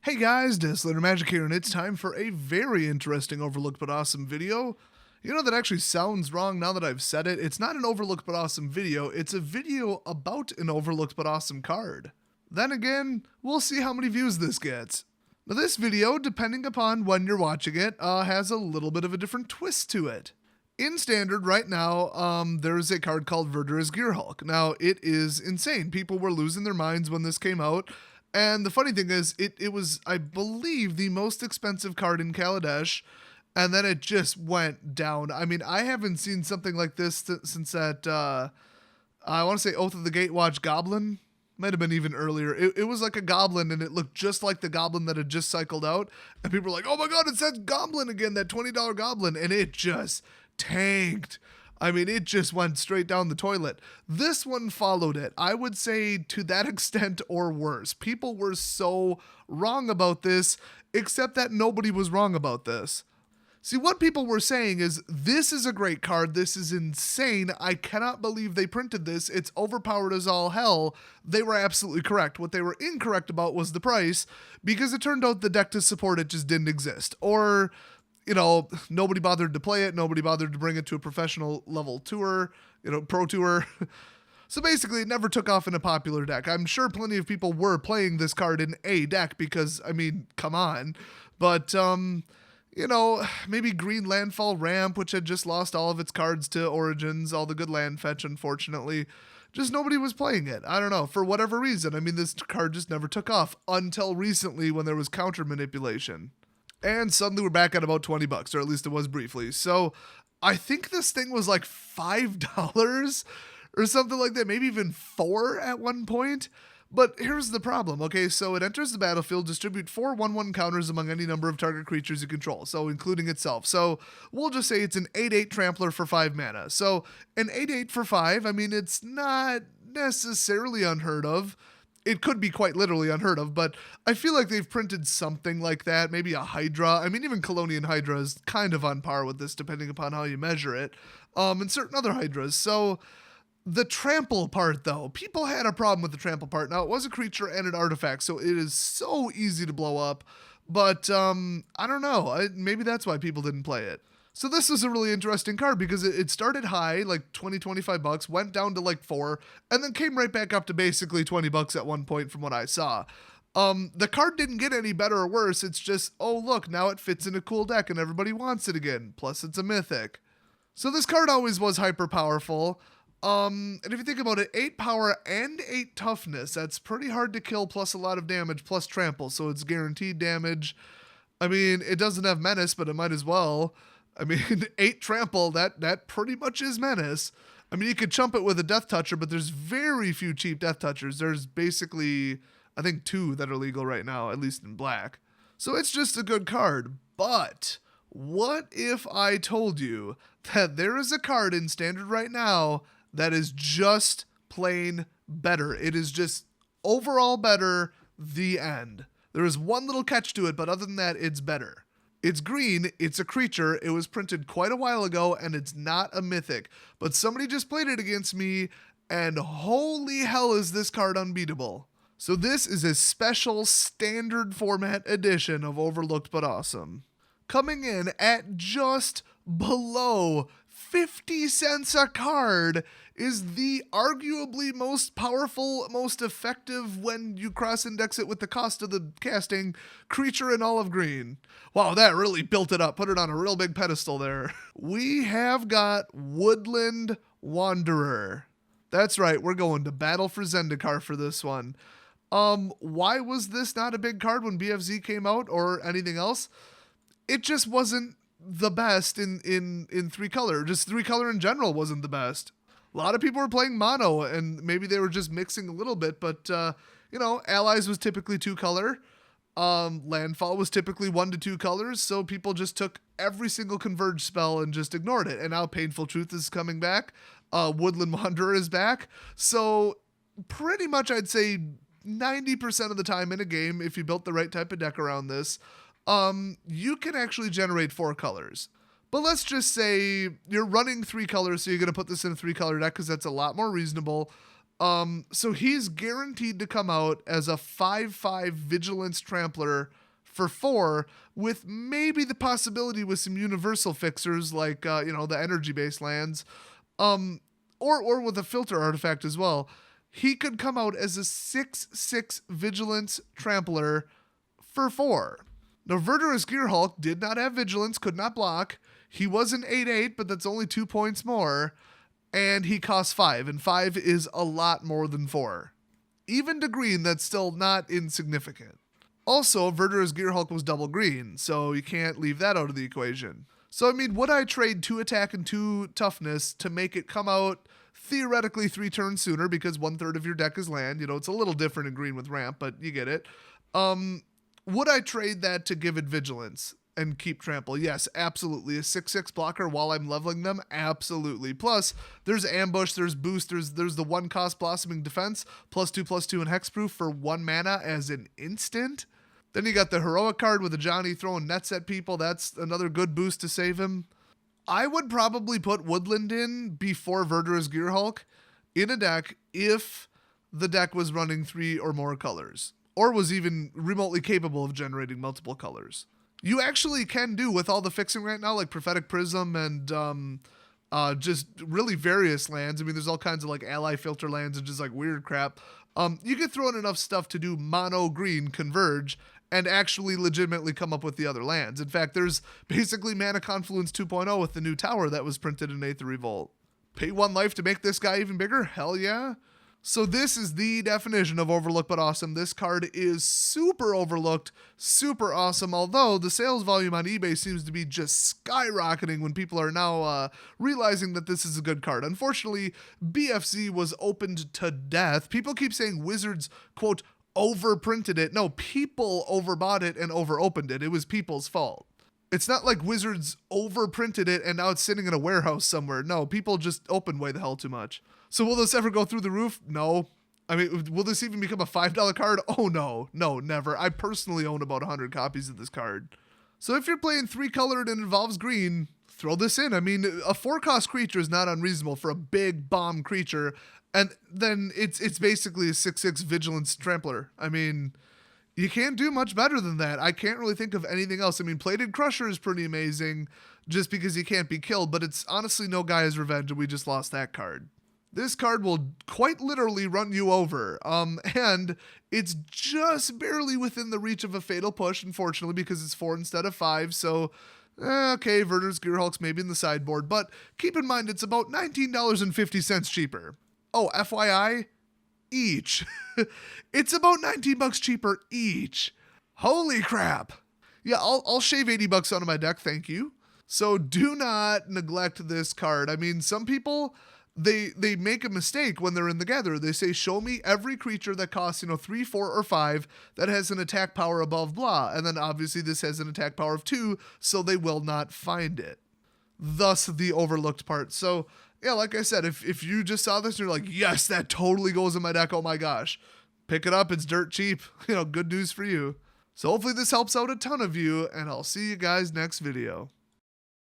Hey guys, Deslater Magic here, and it's time for a very interesting overlooked but awesome video. You know, that actually sounds wrong now that I've said it. It's not an overlooked but awesome video, it's a video about an overlooked but awesome card. Then again, we'll see how many views this gets. Now this video, depending upon when you're watching it, has a little bit of a different twist to it. In Standard right now, there's a card called Verdur's Gearhulk. Now, it is insane. People were losing their minds when this came out. And the funny thing is, it was, I believe, the most expensive card in Kaladesh, and then it just went down. I mean, I haven't seen something like this since that, I want to say Oath of the Gatewatch Goblin. Might have been even earlier. It was like a goblin, and it looked just like the goblin that had just cycled out. And people were like, oh my god, it's that goblin again, that $20 goblin. And it just tanked. I mean, it just went straight down the toilet. This one followed it. I would say to that extent or worse. People were so wrong about this, except that nobody was wrong about this. See, what people were saying is, this is a great card, this is insane, I cannot believe they printed this, it's overpowered as all hell. They were absolutely correct. What they were incorrect about was the price, because it turned out the deck to support it just didn't exist. Or, you know, nobody bothered to play it, nobody bothered to bring it to a professional level tour, pro tour. So basically, it never took off in a popular deck. I'm sure plenty of people were playing this card in a deck because, I mean, come on. But, maybe Green Landfall Ramp, which had just lost all of its cards to Origins, all the good land fetch, unfortunately. Just nobody was playing it. I don't know, for whatever reason. I mean, this card just never took off until recently when there was counter manipulation. And suddenly we're back at about 20 bucks, or at least it was briefly. So I think this thing was like $5 or something like that, maybe even $4 at one point. But here's the problem, okay? So it enters the battlefield, distribute 4 1/1 counters among any number of target creatures you control, so including itself. So we'll just say it's an 8/8 Trampler for 5 mana. So an 8/8 for 5, I mean, it's not necessarily unheard of. It could be quite literally unheard of, but I feel like they've printed something like that, maybe a Hydra. I mean, even Colonian Hydra is kind of on par with this, depending upon how you measure it, and certain other Hydras. So the trample part, though, people had a problem with the trample part. Now, it was a creature and an artifact, so it is so easy to blow up, but I don't know. Maybe that's why people didn't play it. So this is a really interesting card because it started high, like 20, 25 bucks, went down to like 4, and then came right back up to basically 20 bucks at one point from what I saw. The card didn't get any better or worse. It's just, oh, look, now it fits in a cool deck and everybody wants it again. Plus, it's a mythic. So this card always was hyper powerful. And if you think about it, 8 power and 8 toughness, that's pretty hard to kill, plus a lot of damage, plus trample, so it's guaranteed damage. I mean, it doesn't have menace, but it might as well. I mean, 8 trample, that pretty much is menace. I mean, you could chump it with a Death Toucher, but there's very few cheap Death Touchers. There's basically, I think, 2 that are legal right now, at least in black. So it's just a good card. But what if I told you that there is a card in Standard right now that is just plain better? It is just overall better, the end. There is one little catch to it, but other than that, it's better. It's green, it's a creature, it was printed quite a while ago, and it's not a mythic. But somebody just played it against me, and holy hell is this card unbeatable. So this is a special standard format edition of Overlooked But Awesome. Coming in at just below 50 cents a card is the arguably most powerful, most effective when you cross-index it with the cost of the casting creature in all of green. Wow, that really built it up. Put it on a real big pedestal there. We have got Woodland Wanderer. That's right, we're going to battle for Zendikar for this one. Why was this not a big card when BFZ came out or anything else? It just wasn't the best in 3-color. Just 3-color in general wasn't the best. A lot of people were playing mono, and maybe they were just mixing a little bit, but, Allies was typically 2-color. Landfall was typically 1 to 2 colors, so people just took every single Converge spell and just ignored it. And now Painful Truth is coming back. Woodland Wanderer is back. So pretty much I'd say 90% of the time in a game, if you built the right type of deck around this, you can actually generate 4 colors. But let's just say you're running 3 colors, so you're going to put this in a 3-color deck because that's a lot more reasonable. So he's guaranteed to come out as a 5/5 Vigilance Trampler for 4, with maybe the possibility with some universal fixers like the energy-based lands, or with a filter artifact as well. He could come out as a 6/6 Vigilance Trampler for 4. Now, Verdurous Gearhulk did not have Vigilance, could not block. He was an 8/8, but that's only 2 points more. And he costs 5, and 5 is a lot more than 4. Even to green, that's still not insignificant. Also, Verdurous Gearhulk was double green, so you can't leave that out of the equation. So, I mean, would I trade 2 attack and 2 toughness to make it come out theoretically 3 turns sooner because 1/3 of your deck is land? It's a little different in green with ramp, but you get it. Would I trade that to give it vigilance and keep trample? Yes, absolutely. A 6/6 blocker while I'm leveling them? Absolutely. Plus, there's ambush, there's boost, there's the 1-cost blossoming defense, +2/+2 and hexproof for 1 mana as an instant. Then you got the heroic card with a Johnny throwing nets at people. That's another good boost to save him. I would probably put Woodland in before Verdurous Gearhulk in a deck if the deck was running 3 or more colors, or was even remotely capable of generating multiple colors. You actually can do with all the fixing right now, like Prophetic Prism and just really various lands. I mean, there's all kinds of like ally filter lands and just like weird crap. You can throw in enough stuff to do mono green converge and actually legitimately come up with the other lands. In fact, there's basically Mana Confluence 2.0 with the new tower that was printed in Aether Revolt. Pay 1 life to make this guy even bigger? Hell yeah. So this is the definition of overlooked but awesome. This card is super overlooked, super awesome, although the sales volume on eBay seems to be just skyrocketing when people are now realizing that this is a good card. Unfortunately, BFZ was opened to death. People keep saying Wizards, quote, overprinted it. No, people overbought it and overopened it. It was people's fault. It's not like Wizards overprinted it and now it's sitting in a warehouse somewhere. No, people just opened way the hell too much. So will this ever go through the roof? No. I mean, will this even become a $5 card? Oh no, never. I personally own about 100 copies of this card. So if you're playing 3-colored and involves green, throw this in. I mean, a 4-cost creature is not unreasonable for a big bomb creature, and then it's basically a 6/6 Vigilance Trampler. I mean, you can't do much better than that. I can't really think of anything else. I mean, Plated Crusher is pretty amazing just because he can't be killed, but it's honestly no Gaia's Revenge, and we just lost that card. This card will quite literally run you over, and it's just barely within the reach of a Fatal Push, unfortunately, because it's 4 instead of 5, so okay, Verdurous Gearhulk's maybe in the sideboard, but keep in mind it's about $19.50 cheaper. Oh, FYI, each. It's about $19 cheaper each. Holy crap. Yeah, I'll shave $80 out of my deck, thank you. So do not neglect this card. I mean, some people, they make a mistake when they're in the Gather. They say, show me every creature that costs, 3, 4, or 5 that has an attack power above blah. And then obviously this has an attack power of 2, so they will not find it. Thus the overlooked part. So yeah, like I said, if you just saw this and you're like, yes, that totally goes in my deck, oh my gosh, pick it up, it's dirt cheap. Good news for you. So hopefully this helps out a ton of you, and I'll see you guys next video.